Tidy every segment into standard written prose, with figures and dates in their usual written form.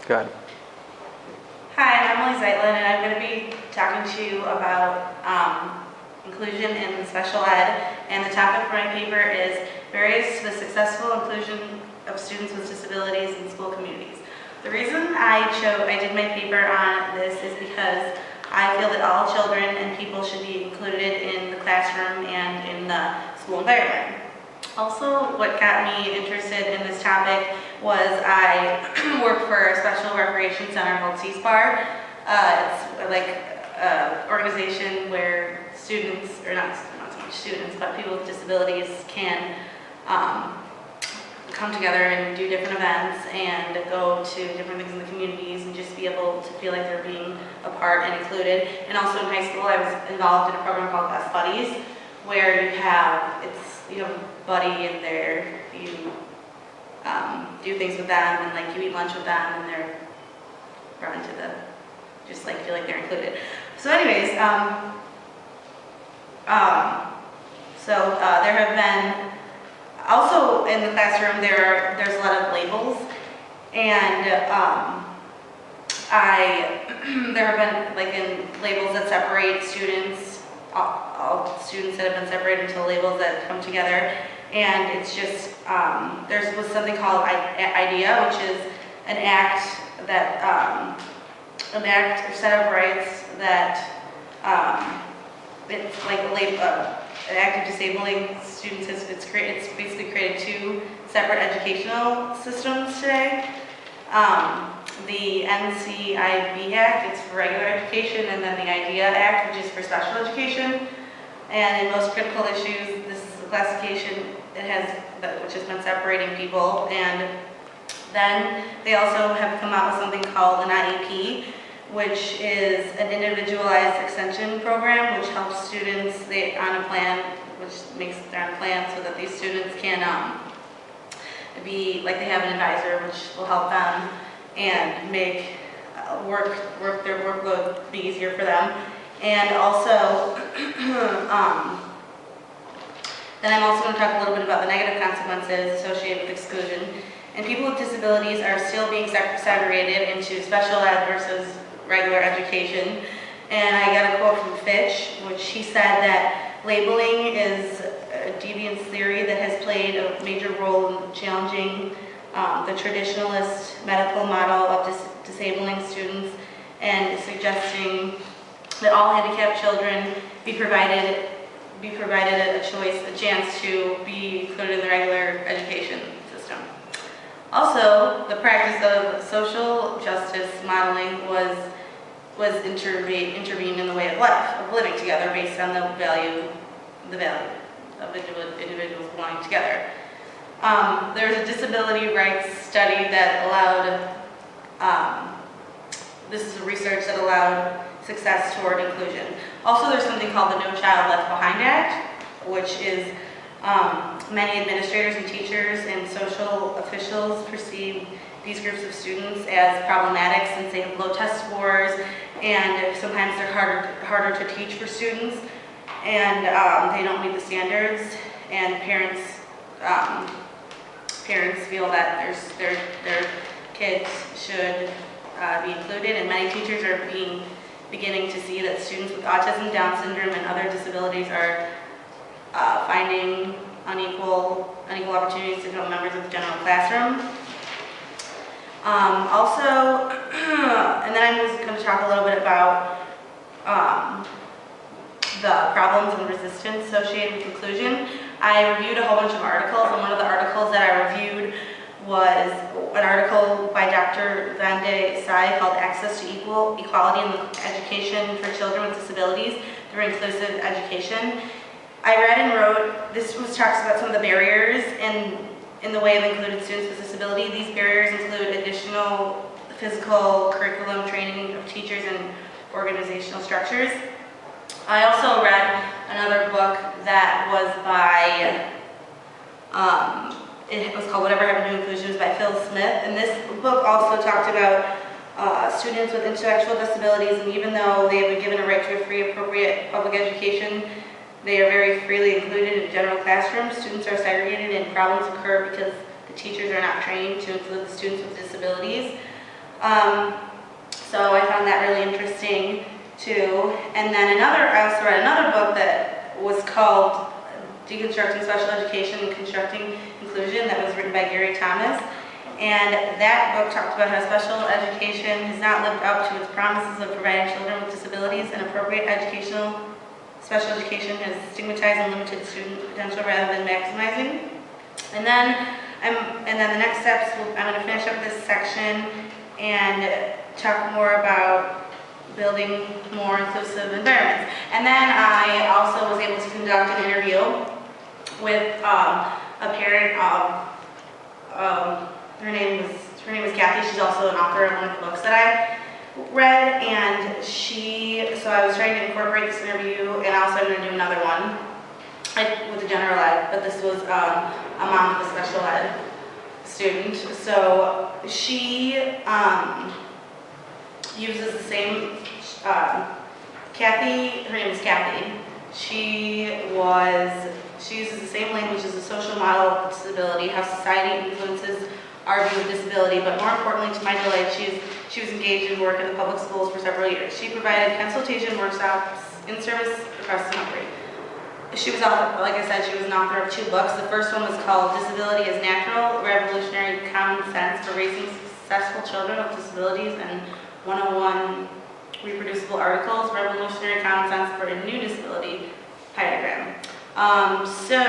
Go ahead. Hi, I'm Emily Zeitlin, and I'm going to be talking to you about inclusion in special ed. And the topic for my paper is barriers to the successful inclusion of students with disabilities in school communities. The reason I did my paper on this is because I feel that all children and people should be included in the classroom and in the school environment. Also, what got me interested in this topic was I work for a special recreation center called CSPAR. It's like an organization where students, or not so much students, but people with disabilities can come together and do different events and go to different things in the communities and just be able to feel like they're being a part and included. And also in high school, I was involved in a program called Best Buddies, where you have a buddy in there, you do things with them, and like you eat lunch with them, and they're brought into the, just like feel like they're included. So anyways, there have been, also in the classroom there's a lot of labels, and there have been like in labels that separate students, all students that have been separated into labels that come together, and it's just there was something called IDEA, which is an act that an act or set of rights that it's like an act of disabling students. It's basically created two separate educational systems today. The NCIB Act, it's for regular education, and then the IDEA Act, which is for special education. And in most critical issues, this is the classification which has been separating people. And then they also have come out with something called an IEP, which is an individualized extension program, which helps students they're on a plan so that these students can be like they have an advisor, which will help them and make their workload be easier for them. And also, then I'm also going to talk a little bit about the negative consequences associated with exclusion. And people with disabilities are still being segregated into special ed versus regular education. And I got a quote from Fitch, which he said that labeling is a deviance theory that has played a major role in challenging the traditionalist medical model of disabling students, and suggesting that all handicapped children be provided a chance to be included in the regular education system. Also, the practice of social justice modeling was intervened in the way of life, of living together based on the value of individuals belonging together. There was a disability rights study that allowed, this is research that allowed success toward inclusion. Also, there's something called the No Child Left Behind Act, which is many administrators and teachers and social officials perceive these groups of students as problematic since they have low test scores, and sometimes they're harder to teach for students, and they don't meet the standards, and parents feel that their kids should be included, and many teachers are beginning to see that students with autism, Down syndrome, and other disabilities are finding unequal opportunities to become members of the general classroom. Also, and then I'm just going to talk a little bit about the problems and resistance associated with inclusion. I reviewed a whole bunch of articles, and one of the articles that I reviewed was an article by Dr. Vande Sai called Access to Equality in Education for Children with Disabilities Through Inclusive Education. I read and wrote, talks about some of the barriers in the way of included students with disability. These barriers include additional physical curriculum training of teachers and organizational structures. I also read another book that was by, it was called Whatever Happened to Inclusion. It was by Phil Smith, and this book also talked about students with intellectual disabilities, and even though they have been given a right to a free, appropriate public education, they are very freely included in general classrooms. Students are segregated, and problems occur because the teachers are not trained to include the students with disabilities. So I found that really interesting too. And then I also read another book that was called Deconstructing Special Education and Constructing Inclusion, that was written by Gary Thomas. And that book talked about how special education has not lived up to its promises of providing children with disabilities, and appropriate special education has stigmatized and limited student potential rather than maximizing. And then the next steps, I'm going to finish up this section and talk more about building more inclusive environments. And then I also was able to conduct an interview with a parent of, her name was Kathy. She's also an author of one of the books that I read, and so I was trying to incorporate this interview, and also I'm going to do another one with a general ed, but this was a mom of a special ed student. So she uses the same, Kathy, her name is Kathy. She uses the same language as a social model of disability, how society influences our view of disability, but more importantly, to my delight, she was engaged in work in the public schools for several years. She provided consultation workshops in service across the country. She was, like I said, she was an author of 2 books. The first one was called Disability is Natural, Revolutionary Common Sense for Raising Successful Children with Disabilities, and 101 Reproducible Articles, Revolutionary Common Sense for a New Disability Diagram. So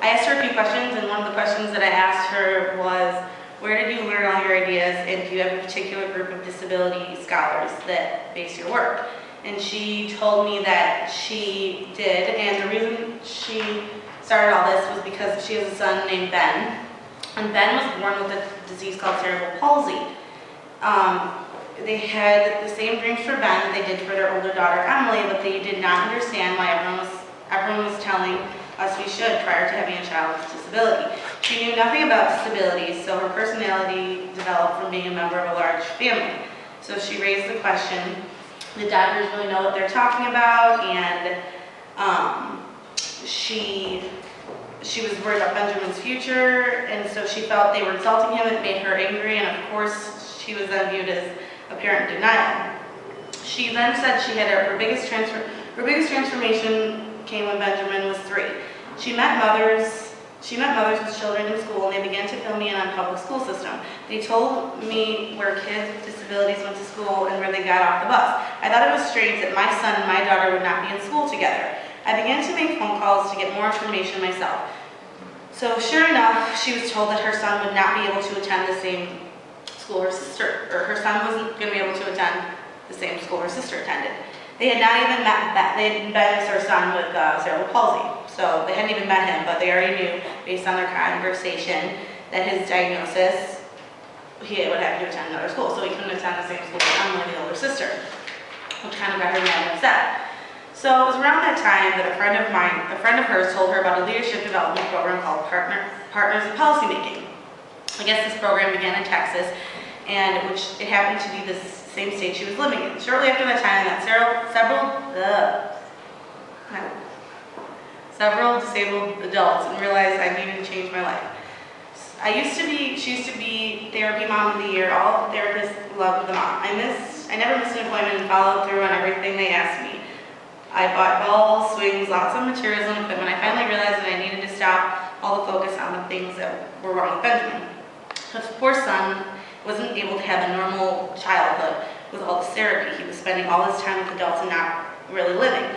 I asked her a few questions, and one of the questions that I asked her was, where did you learn all your ideas, and do you have a particular group of disability scholars that base your work? And she told me that she did, and the reason she started all this was because she has a son named Ben, and Ben was born with a disease called cerebral palsy. They had the same dreams for Ben that they did for their older daughter Emily, but they did not understand why everyone was telling us we should prior to having a child with disability. She knew nothing about disabilities, so her personality developed from being a member of a large family. So she raised the question, the doctors really know what they're talking about, and she was worried about Benjamin's future, and so she felt they were insulting him. It made her angry, and of course she was then viewed as a parent denial. She then said she had her biggest transformation came when Benjamin was 3. She met mothers with children in school, and they began to fill me in on public school system. They told me where kids with disabilities went to school and where they got off the bus. I thought it was strange that my son and my daughter would not be in school together. I began to make phone calls to get more information myself. So sure enough, she was told that her son would not be able to attend the same school her sister, or her son wasn't going to be able to attend the same school her sister attended. They had not even met, they had met her son with cerebral palsy. So they hadn't even met him, but they already knew, based on their conversation, that his diagnosis, he would have to attend another school. So he couldn't attend the same school as Emily, the older sister, which kind of got her mad and upset. So it was around that time that a friend of hers told her about a leadership development program called Partners in Policymaking. I guess this program began in Texas, and it happened to be the same state she was living in. Shortly after that time, I met several disabled adults and realized I needed to change my life. She used to be therapy mom of the year. All therapists loved the mom. I never missed an appointment and followed through on everything they asked me. I bought balls, swings, lots of materials and equipment. I finally realized that I needed to stop all the focus on the things that were wrong with Benjamin. His poor son wasn't able to have a normal childhood with all this therapy. He was spending all his time with adults and not really living.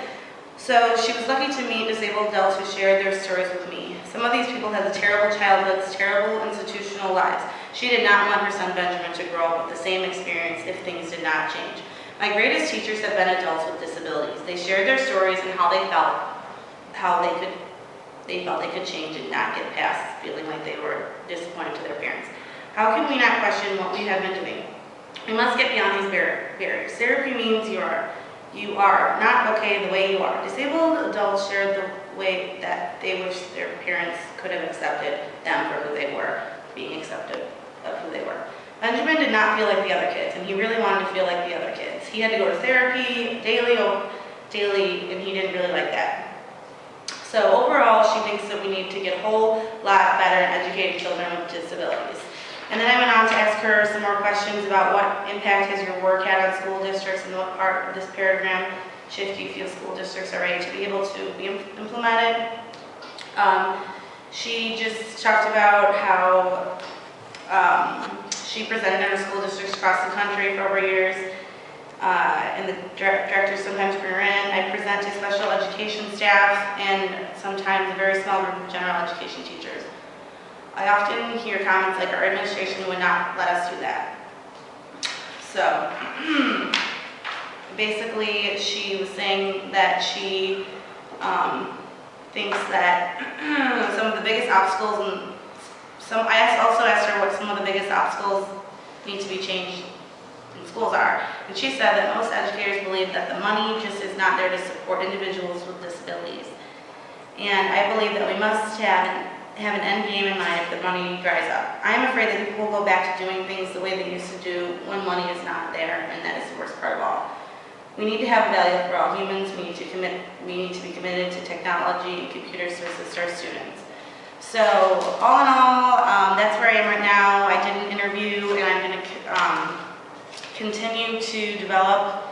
So she was lucky to meet disabled adults who shared their stories with me. Some of these people had terrible childhoods, terrible institutional lives. She did not want her son Benjamin to grow up with the same experience if things did not change. My greatest teachers have been adults with disabilities. They shared their stories and how they felt they could change and not get past feeling like they were disappointed to their parents. How can we not question what we have been doing? We must get beyond these barriers. Therapy means you are not okay the way you are. Disabled adults shared the way that they wish their parents could have accepted them for who they were, being accepted of who they were. Benjamin did not feel like the other kids, and he really wanted to feel like the other kids. He had to go to therapy daily, and he didn't really like that. So overall, she thinks that we need to get a whole lot better at educating children with disabilities. And then I went on to ask her some more questions about what impact has your work had on school districts and what part of this paradigm shift do you feel school districts are ready to be able to be implemented. She just talked about how she presented in her school districts across the country for over years, and the directors sometimes bring her in. I present to special education staff and sometimes a very small group of general education teachers. I often hear comments like our administration would not let us do that. So basically she was saying that she thinks that some of the biggest obstacles, and I also asked her what some of the biggest obstacles need to be changed in schools are. And she said that most educators believe that the money just is not there to support individuals with disabilities. And I believe that we must have an end game in mind if the money dries up. I am afraid that people will go back to doing things the way they used to do when money is not there, and that is the worst part of all. We need to have value for all humans. We need to be committed to technology and computers to assist our students. So all in all, that's where I am right now. I did an interview, and I'm going to continue to develop.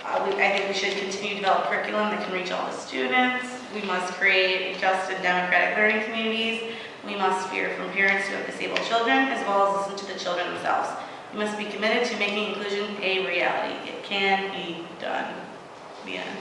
I think we should continue to develop curriculum that can reach all the students. We must create just and democratic learning communities. We must hear from parents who have disabled children, as well as listen to the children themselves. We must be committed to making inclusion a reality. It can be done. The end.